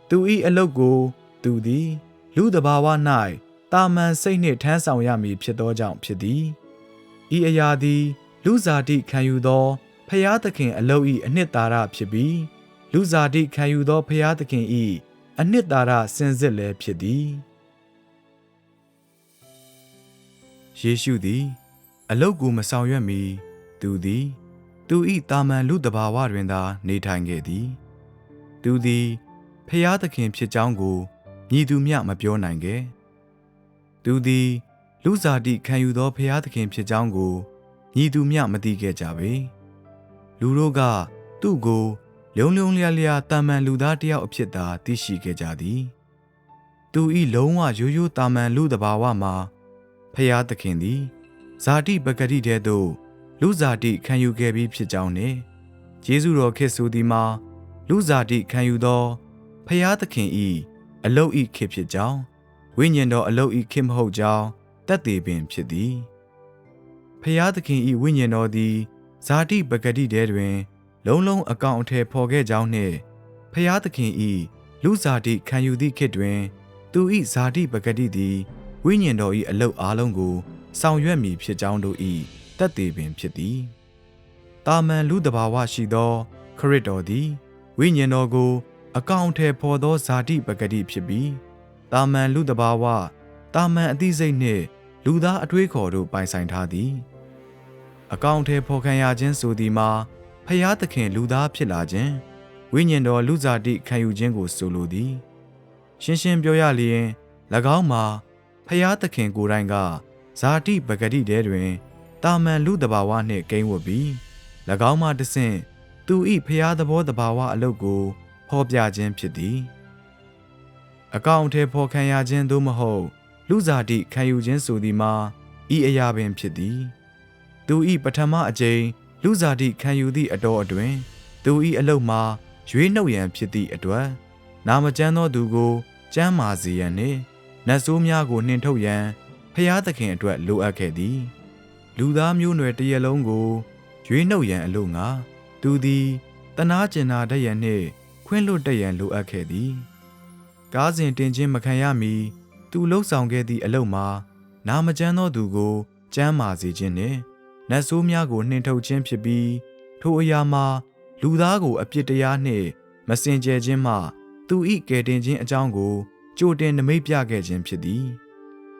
သူ၏အလုပ်ကိုသူသည်လူတဘာဝ၌တာမန်စိတ်နှင့်ထမ်းဆောင်ရမည်ဖြစ်သောကြောင့်ဖြစ်သည်ဤအရာသည်လူဇာတိခံယူသောဖျားသခင်အလုပ်၏အနှစ်သာရဖြစ်ပြီးလူဇာတိခံယူသောဖျားသခင်၏အနှစ်သာရစင်စစ်လည်းဖြစ်သည်ယေရှုသည်အလုတ်ကိုမဆောင်ရွက်မီသူသည်သူ၏တာမန်လူတဘာဝတွင်သာနေထိုင်ခဲ့သည်သူသည်ဖျားသခင်ဖြစ်ကြောင်းကိုမည်သူမျှမပြောနိုင်ခဲ့သူသည်လူဇာတိခံယူသောဖျားသခင်ဖြစ်ကြောင်းကိုမည်သူမျှမသိခဲ့ကြပေလူတို့ကသူ့ကိုလုံလုံလျားလျားတာမန်လူသားတစ်ယောက်အဖြစ်သာသိရှိခဲ့ကြသည်သူ၏လုံးဝရိုးရိုးတာမန်လူတဘာဝမှာဖျားသခင်သည်ဇာတိပဂတိတဲ့သို့လူဇာတိခံယူခဲ့ပြီးဖြစ်ကြောင်းနှင့်ယေရှုတော်ခရစ်ဆိုသည်မှာလူဇာတိခံယူသောဖျားသခင်၏အလုတ်၏ခေဖြစ်ကြောင်းဝိညာဉ်တော်အလုတ်၏ခေမဟုတ်ကြောင်းတတ်သေးပင်ဖြစ်သည်ဖျားသခင်၏ဝိညာဉ်တော်သည်ဇာတိပဂတိတဲတွင်လုံးလုံးအကောင်အထည်ဖော်ခဲ့ကြောင်းနှင့်ဖျားသခင်၏လူဇာတိခံယူသည့်ခေတ်တွင်သူ၏ဇာတိပဂတိသည်ဝိညာဉ်တော်၏အလုတ်အားလုံးကိုဆောင်ရွက်မည်ဖြစ်ကြောင်းတို့၏တတ်သေးပင်ဖြစ်သည်တာမန်လူတဘာဝရှိသောခရစ်တော်သည်ဝိညာဉ်တော်ကိုအကောင်အထည်ဖော်သောဇာတိပဂတိဖြစ်ပြီးတာမန်လူတဘာဝတာမန်အသိစိတ်နှင့်လူသားအတွေးခေါ်တို့ပိုင်ဆိုင်ထားသည်အကောင်အထည်ဖော်ခံရခြင်းဆိုသည်မှာဖျားသခင်လူသားဖြစ်လာခြင်းဝိညာဉ်တော်လူဇာတိခံယူခြင်းကိုဆိုလိုသည်ရှင်းရှင်းပြောရလျင်၎င်းမှာဖျားသခင်ကိုယ်တိုင်ကဇာတိပဂတိတဲတွင်တာမန်လူတဘာဝနှင့်ကိန်းဝတ်ပြီး၎င်းမှတဆင့်သူ၏ဖျားသဘောတဘာဝအလုပ်ကိုဖော်ပြခြင်းဖြစ်သည်အကောင်အထည်ဖော်ခံရခြင်းသို့မဟုတ်လူဇာတိခံယူခြင်းဆိုသည်မှာဤအရာပင်ဖြစ်သည်သူ၏ပထမအကြိမ်လူဇာတိခံယူသည့်အတော်အတွင်းသူ၏အလုပ်မှာရွေးနှုတ်ရန်ဖြစ်သည့်အတွက်နာမကျမ်းသောသူကိုကျမ်းမာစေရန်နှင့်နတ်ဆိုးများကိုနှင်ထုတ်ရန်ဖျားသခင်အတွက်လိုအပ်ခဲ့သည်လူသားမျိုးနွယ်တစ်ရက်လုံးကိုရွေးနှုတ်ရန်အလို့ငါသူသည်တနာကျင်နာတတ်ရန်နှင့်ခွင့်လွတ်တတ်ရန်လိုအပ်ခဲ့သည်ကားစဉ်တင်ခြင်းမခံရမီသူလှုပ်ဆောင်ခဲ့သည့်အလုပ်မှာနာမကျမ်းသောသူကိုကျမ်းမာစေခြင်းနှင့်နတ်ဆိုးများကိုနှင်ထုတ်ခြင်းဖြစ်ပြီးထိုအရာမှာလူသားကိုအပြစ်တရားနှင့်မစင်ကြယ်ခြင်းမှသူ၏ကယ်တင်ခြင်းအကြောင်းကိုကြိုတင်နမိတ်ပြခဲ့ခြင်းဖြစ်သည်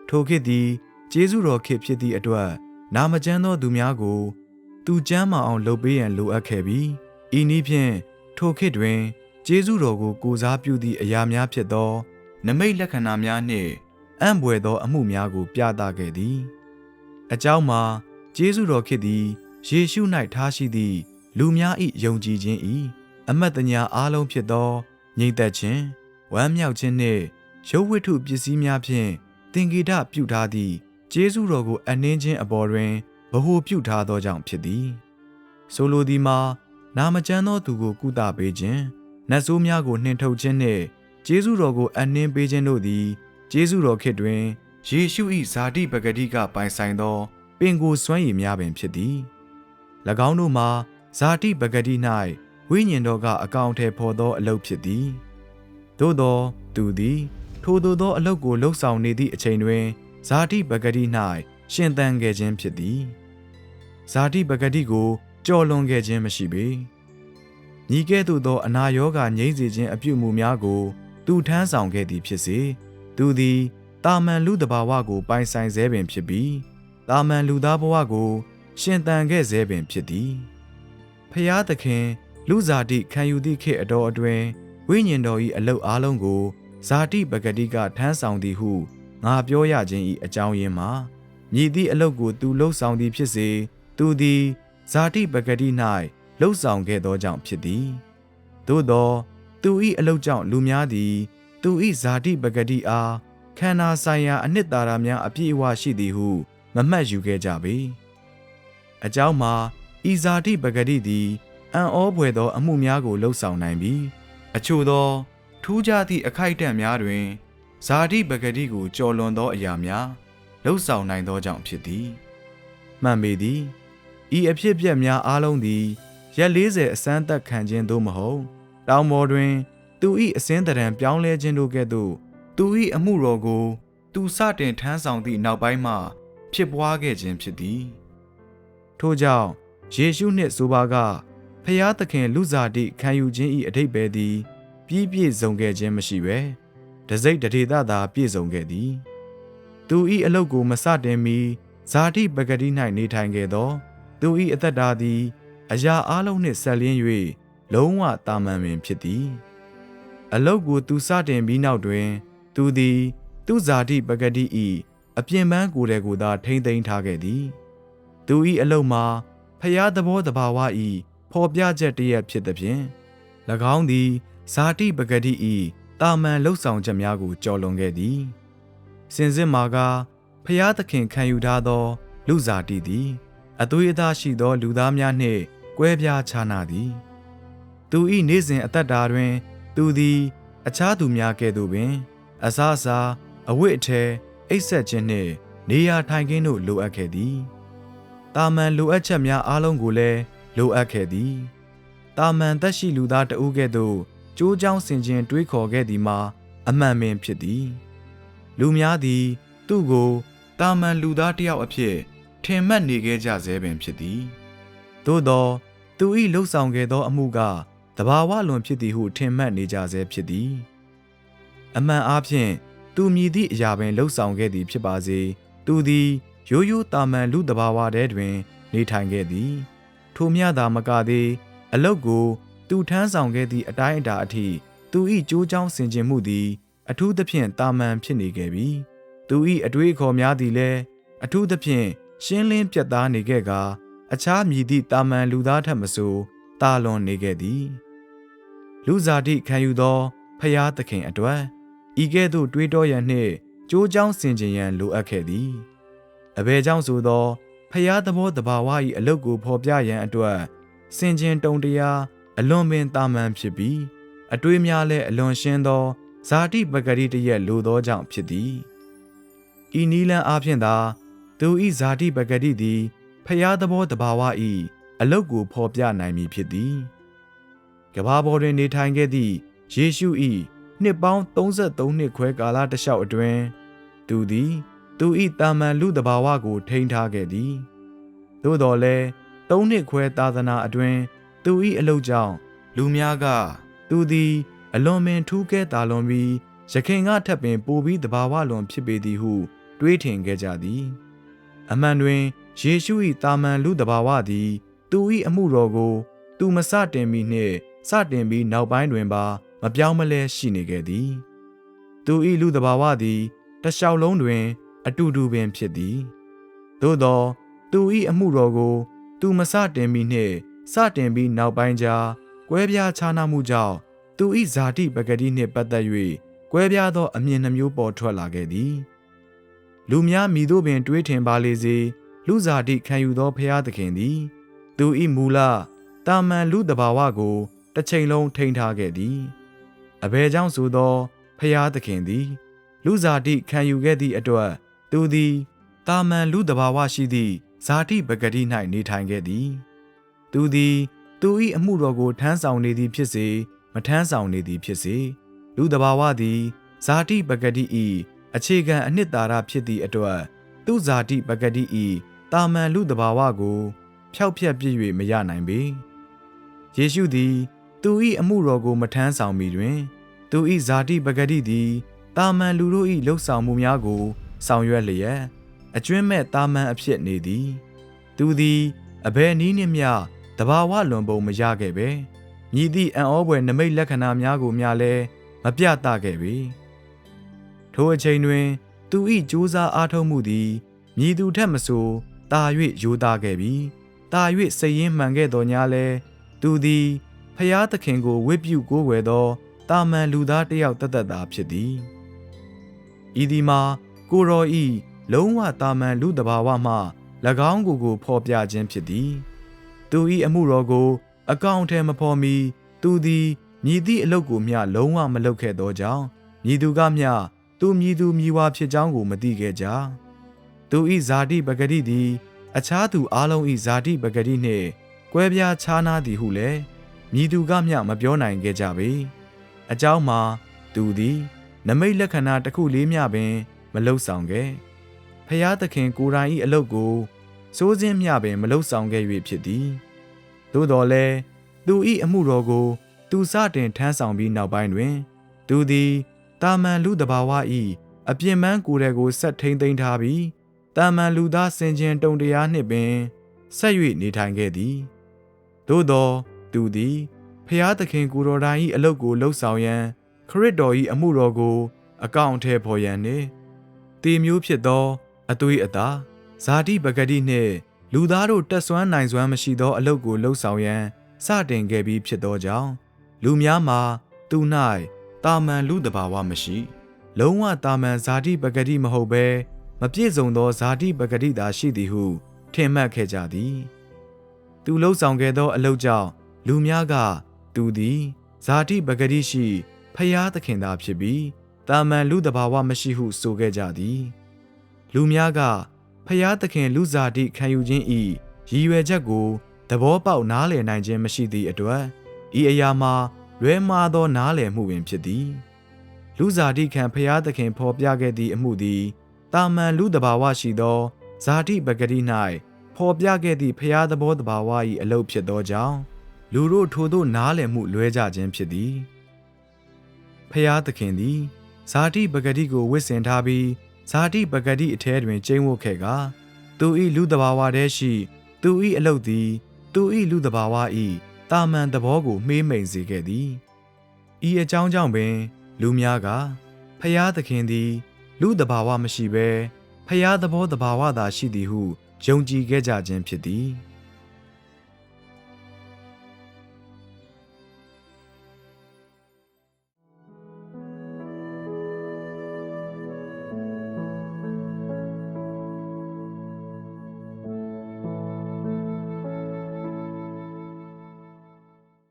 ထိုခေတ်သည်ကျေးဇူးတော်ခေတ်ဖြစ်သည့်အတွက်နာမကျမ်းသောသူများကိုသူကျမ်းမာအောင်လုပ်ပေးရန်လိုအပ်ခဲ့ပြီးဤနည်းဖြင့်ထိုခေတ်တွင်ကျေးဇူးတော်ကိုကိုးစားပြုသည့်အရာများဖြစ်သောနမိတ်လက္ခဏာများနှင့်အံ့ဘွယ်သောအမှုများကိုပြသခဲ့သည်အကြောင်းမှာကျေးဇူးတော်ခေတ်သည်ယေရှု၌ထားရှိသည့်လူများ၏ယုံကြည်ခြင်း၏အမတ်တညာအားလုံးဖြစ်သောငြိမ်သက်ခြင်းဝမ်းမြောက်ခြင်းနှင့်ရုပ်ဝတ္ထုပစ္စည်းများဖြင့်သင်္ကေတပြုထားသည့်ကျေးဇူးတော်ကိုအနှင်းခြင်းအပေါ်တွင်ဗဟုပြုထားသောကြောင့်ဖြစ်သည်ဆိုလိုသည်မှာနာမကျမ်းသောသူကိုကုသပေးခြင်းနတ်ဆိုးများကိုနှင်ထုတ်ခြင်းနှင့်ကျေးဇူးတော်ကိုအနှင်းပေးခြင်းတို့သည်ကျေးဇူးတော်ခေတ်တွင်ယေရှု၏ဇာတိပဂတိကပိုင်ဆိုင်သောပင်ကိုယ်စွမ်းရည်များပင်ဖြစ်သည်၎င်းတို့မှာဇာတိပဂတိ၌ဝိညာဉ်တော်ကအကောင်အထည်ဖော်သောအလုပ်ဖြစ်သည်သို့သောသူသည်ထိုသို့သောအလုပ်ကိုလှုပ်ဆောင်နေသည့်အချိန်တွင်ဇာတိပဂတိ၌ရှင်သန်ခဲ့ခြင်းဖြစ်သည်ဇာတိပဂတိကိုကျော်လွန်ခဲ့ခြင်းမရှိပေညီကဲ့သို့သောအနာရောဂါငြိမ်းစေခြင်းအပြုအမူများကိုသူထမ်းဆောင်ခဲ့သည်ဖြစ်စေသူသည်တာမန်လူတဘာဝကိုပိုင်ဆိုင်စေပင်ဖြစ်ပြီးတာမန်လူသားဘဝကိုရှင်သန်ခဲ့စေပင်ဖြစ်သည်ဖျားသခင်လူဇာတိခံယူသည့်ခေတ်အတော်အတွင်းဝိညာဉ်တော်၏အလုပ်အားလုံးကိုဇာတိပဂတိကထမ်းဆောင်သည်ဟုငါပြောရခြင်း၏အကြောင်းရင်းမှာမည်သည့်အလုပ်ကိုသူလှုပ်ဆောင်သည်ဖြစ်စေသူသည်ဇာတိပဂတိ၌လှုပ်ဆောင်ခဲ့သောကြောင့်ဖြစ်သည်သို့သောသူ၏အလုပ်ကြောင့်လူများသည်သူ၏ဇာတိပဂတိအားခန္ဓာဆိုင်ရာအနှစ်သာရများအပြည့်အဝရှိသည်ဟု မမှတ်ယူခဲ့ကြပေ။အကြောင်းမှာဤဇာတိပဂတိသည်အံ့ဩဖွယ်သောအမှုများကိုလှုပ်ဆောင်နိုင်ပြီးအချို့သောထူးခြားသည့်အခိုက်အတန့်များတွင်ဇာတိပဂတိကိုကျော်လွန်သောအရာများလှုပ်ဆောင်နိုင်သောကြောင့်ဖြစ်သည်။မှန်ပေသည်ဤအဖြစ်အပျက်များအားလုံးသည်ရက်40အစမ်းသက်ခံခြင်းသို့မဟုတ်တောင်ပေါ်တွင်သူ၏အစင်းတရံပြောင်းလဲခြင်းတို့ကဲ့သို့သူ၏အမှုတော်ကိုသူစတင်ထမ်းဆောင်သည့်နောက်ပိုင်းမှဖြစ်ပွားခဲ့ခြင်းဖြစ်သည်ထို့ကြောင့်ယေရှုနှင့်ဆိုပါကဖျားသခင်လူစားတိခံယူခြင်း၏အဓိပ္ပာယ်သည်ပြည့်စုံခဲ့ခြင်းမရှိဘဲတစိတ်တရေသာပြည့်စုံခဲ့သည်သူ၏အလုတ်ကိုမစတင်မီဇာတိပဂတိ၌နေထိုင်ခဲ့သောသူ၏အသက်တာသည်အရာအလုံးနှင့်ဆက်လျင်း၍လုံးဝတာမန်ပင်ဖြစ်သည်အလုတ်ကိုသူစတင်ပြီးနောက်တွင်သူသည်သူဇာတိပဂတိ၏အပြင်ပန်းကိုယ်တည်းကိုသာထိမ့်သိမ်းထားခဲ့သည်သူ၏အလုတ်မှာဖျားသဘောတဘာဝ၏ဖော်ပြချက်တရက်ဖြစ်သည်ဖြင့်၎င်းသည်ဇာတိပဂတိ၏တာမန်လှုပ်ဆောင်ချက်များကိုကျော်လွန်ခဲ့သည်စင်စစ်မှာကဖျားသခင်ခံယူထားသောလူဇာတိသည်အသွေးအသားရှိသောလူသားများနှင့်ကွဲပြားခြားနာသည်သူ၏နေ့စဉ်အသက်တာတွင်သူသည်အခြားသူများကဲ့သို့ပင်အစားအစာအဝတ်အထည်အိပ်စက်ခြင်းနှင့်နေရာထိုင်ခင်းတို့လိုအပ်ခဲ့သည်တာမန်လိုအပ်ချက်များအားလုံးကိုလည်းလိုအပ်ခဲ့သည်တာမန်သက်ရှိလူသားတဦးကဲ့သို့ကြိုးကြောင်းဆင်ခြင်းတွေးခေါ်ခဲ့သည်မှာအမှန်ပင်ဖြစ်သည်လူများသည်သူ့ကိုတာမန်လူသားတစ်ယောက်အဖြစ်ထင်မှတ်နေခဲ့ကြစေပင်ဖြစ်သည်သို့သောသူ၏လှုပ်ဆောင်ခဲ့သောအမှုကတဘာဝလွန်ဖြစ်သည်ဟုထင်မှတ်နေကြစေဖြစ်သည်အမှန်အားဖြင့်သူမြည်သည့်အရာပင်လှုပ်ဆောင်ခဲ့သည်ဖြစ်ပါစေသူသည်ရိုးရိုးတာမန်လူတဘာဝတည်းတွင်နေထိုင်ခဲ့သည်ထိုမျှသာမကသေးအလုတ်ကိုသူထမ်းဆောင်ခဲ့သည့်အတိုင်းအတာအထိသူ၏ကြိုးကြောင်းဆင်ခြင်မှုသည်အထူးသဖြင့်တာမန်ဖြစ်နေခဲ့ပြီးသူ၏အတွေးအခေါ်များသည်လည်းအထူးသဖြင့်ရှင်းလင်းပြတ်သားနေခဲ့ကာအခြားမည်သည့်တာမန်လူသားထက်မဆိုတာလွန်နေခဲ့သည်လူဇာတိခံယူသောဖျားသခင်အတွက်ဤကဲ့သို့တွေးတောရန်နှင့်ကြိုးကြောင်းဆင်ခြင်ရန်လိုအပ်ခဲ့သည်အဘယ်ကြောင့်ဆိုသောဖျားသဘောတဘာဝ၏အလုတ်ကိုဖော်ပြရန်အတွက်ဆင်ခြင်တုံတရားအလွန်ပင်တာမန်ဖြစ်ပြီးအတွေးများလည်းအလွန်ရှင်းသောဇာတိပဂတိတရက်လိုသောကြောင့်ဖြစ်သည်ဤနီလန်းအားဖြင့်သာသူ၏ဇာတိပဂတိသည်ဖျားသဘောတဘာဝ၏အလုတ်ကိုဖော်ပြနိုင်မည်ဖြစ်သည်ကမ္ဘာပေါ်တွင်နေထိုင်ခဲ့သည့်ယေရှု၏နှစ်ပေါင်း33နှစ်ခွဲကာလတစ်လျှောက်အတွင်းသူသည်သူ၏တာမန်လူတဘာဝကိုထိန်းထားခဲ့သည်သို့တော်လည်း3နှစ်ခွဲသာသနာအတွင်းသူ၏အလုပ်ကြောင့်လူများကသူသည်အလွန်ပင်ထူးကဲတာလွန်ပြီးရခင်ကထပ်ပင်ပိုပြီးတဘာဝလွန်ဖြစ်ပေသည်ဟုတွေးထင်ခဲ့ကြသည်အမှန်တွင်ယေရှု၏တာမန်လူတဘာဝသည်သူ၏အမှုတော်ကိုသူမစတင်မီနှင့်စတင်ပြီးနောက်ပိုင်းတွင်ပါမပြောင်းမလဲရှိနေခဲ့သည်သူ၏လူတဘာဝသည်တလျှောက်လုံးတွင်အတူတူပင်ဖြစ်သည်သို့သောသူ၏အမှုတော်ကိုသူမစတင်မီနှင့်စတင်ပြီးနောက်ပိုင်းကြားကွဲပြားခြားနားမှုကြောင့်သူ၏ဇာတိပဂတိနှင့်ပတ်သက်၍ကွဲပြားသောအမြင်နှမျိုးပေါ်ထွက်လာခဲ့သည်လူများမိတို့ပင်တွေးထင်ပါလေစေလူဇာတိခံယူသောဖျားသခင်သည်သူ၏မူလတာမန်လူတဘာဝကိုတစ်ချိန်လုံးထိန်းထားခဲ့သည်အဘယ်ကြောင့်ဆိုသောဖျားသခင်သည်လူဇာတိခံယူခဲ့သည့်အတွက်သူသည်တာမန်လူတဘာဝရှိသည့်ဇာတိပဂတိ၌နေထိုင်ခဲ့သည်သူသည်သူ၏အမှုတော်ကိုထမ်းဆောင်နေသည်ဖြစ်စေမထမ်းဆောင်နေသည်ဖြစ်စေလူတဘာဝသည်ဇာတိပဂတိ၏အခြေခံအနှစ်သာရဖြစ်သည့်အတွက်သူဇာတိပဂတိ၏တာမန်လူတဘာဝကိုဖျောက်ဖျက်ပြစ်၍မရနိုင်ပေယေရှုသည်သူ၏အမှုတော်ကိုမထမ်းဆောင်မီတွင်သူ၏ဇာတိပဂတိသည်တာမန်လူတို့၏လှုပ်ဆောင်မှုများကိုဆောင်ရွက်လျက်အကျွမ်းမဲ့တာမန်အဖြစ်နေသည်သူသည်အဘယ်နည်းနှင့်မျှတဘာဝလွန်ပုံမရခဲ့ပဲမြည်သည့်အံ့ဩဖွယ်နမိတ်လက္ခဏာများကိုမျှလည်းမပြသခဲ့ပေထိုအချိန်တွင်သူ၏ကြိုးစားအားထုတ်မှုသည်မြည်သူထက်မဆိုတာ၍ရိုးသားခဲ့ပြီးတာ၍စိတ်ရင်းမှန်ခဲ့တော်ညာလဲသူသည်ဖျားသခင်ကိုဝတ်ပြုကိုးကွယ်သောတာမန်လူသားတစ်ယောက်တသက်သာဖြစ်သည်ဤဒီမှာကိုရောဤ လုံးဝတာမန်လူတဘာဝမှ၎င်းကိုဖော်ပြခြင်းဖြစ်သည်သူ၏အမှုတော်ကိုအကောင့်ထဲမဖော်မီသူသည်မြည်သည့်အလုပ်ကိုမျှလုံးဝမလုပ်ခဲ့သောကြောင့်မြည်သူကမျှသူမြည်သူမြည်ဝါဖြစ်ကြောင်းကိုမသိခဲ့ကြသူ၏ဇာတိပဂတိသည်အခြားသူအလုံး၏ဇာတိပဂတိနှင့်ကွဲပြားခြားနားသည်ဟုလည်းမြည်သူကမျှမပြောနိုင်ခဲ့ကြပေအကြောင်းမှာသူသည်နမိတ်လက္ခဏာတစ်ခုလေးမျှပင်မလှုပ်ဆောင်ခဲ့ဖျားသခင်ကိုယ်တိုင်၏အလုပ်ကိုစိုးစင်းမျှပင်မလှုပ်ဆောင်ခဲ့၍ဖြစ်သည်သို့တော်လည်းသူ၏အမှုတော်ကိုသူစတင်ထမ်းဆောင်ပြီးနောက်ပိုင်းတွင်သူသည်တာမန်လူတဘာဝ၏အပြင်းပန်းကိုယ်တော်ကိုဆက်ထိန်သိမ်းထားပြီးတာမန်လူသားစင်ကြင်တုံတရားနှင့်ပင်ဆက်၍နေထိုင်ခဲ့သည်သို့သောသူသည်ဖျားသခင်ကိုယ်တော်တိုင်၏အလုပ်ကိုလှုပ်ဆောင်ရန်ခရစ်တော်၏အမှုတော်ကိုအကောင့်ထဲပေါ်ရန်နှင့်တည်မျိုးဖြစ်သောအသွေးအသားဇာတိပဂတိနှင့်လူသားတို့တက်ဆွမ်းနိုင်စွမ်းမရှိသောအလုပ်ကိုလှုပ်ဆောင်ရန်စတင်ခဲ့ပြီးဖြစ်သောကြောင့်လူများမှာသူ၌တာမန်လူတဘာဝမရှိလုံးဝတာမန်ဇာတိပဂတိမဟုတ်ဘဲမပြည့်စုံသောဇာတိပဂတိသာရှိသည်ဟုထင်မှတ်ခဲ့ကြသည်သူလှုပ်ဆောင်ခဲ့သောအလုပ်ကြောင့်လူများကသူသည်ဇာတိပဂတိရှိဖျားသခင်သာဖြစ်ပြီးတာမန်လူတဘာဝမရှိဟုဆိုခဲ့ကြသည်လူများကဖျားသခင်လူဇာတိခံယူခြင်း၏ရည်ရွယ်ချက်ကိုသဘောပေါက်နားလည်နိုင်ခြင်းမရှိသည့်အတွက်ဤအရာမှာလွဲမှားသောနားလည်မှုပင်ဖြစ်သည်လူဇာတိခံဖျားသခင်ဖော်ပြခဲ့သည့်အမှုသည်တာမန်လူတဘာဝရှိသောဇာတိပဂတိ၌ဖော်ပြခဲ့သည့်ဖျားသဘောတဘာဝ၏အလုပ်ဖြစ်သောကြောင့်လူတို့ထိုသို့နားလည်မှုလွဲကြခြင်းဖြစ်သည်ဖျားသခင်သည်ဇာတိပဂတိကိုဝစ်ဆင်ထားပြီးဇာတိပဂတိအထဲတွင်ကျင်းဝတ်ခဲ့ကာသူ၏လူတဘာဝတည်းရှိသူ၏အလုပ်သည်သူ၏လူတဘာဝ၏တာမန်သဘောကိုမှေးမှိန်စေခဲ့သည်ဤအကြောင်းကြောင့်ပင်လူများကဖျားသခင်သည်လူတဘာဝမရှိဘဲဖျားသဘောတဘာဝသာရှိသည်ဟုယုံကြည်ခဲ့ကြခြင်းဖြစ်သည်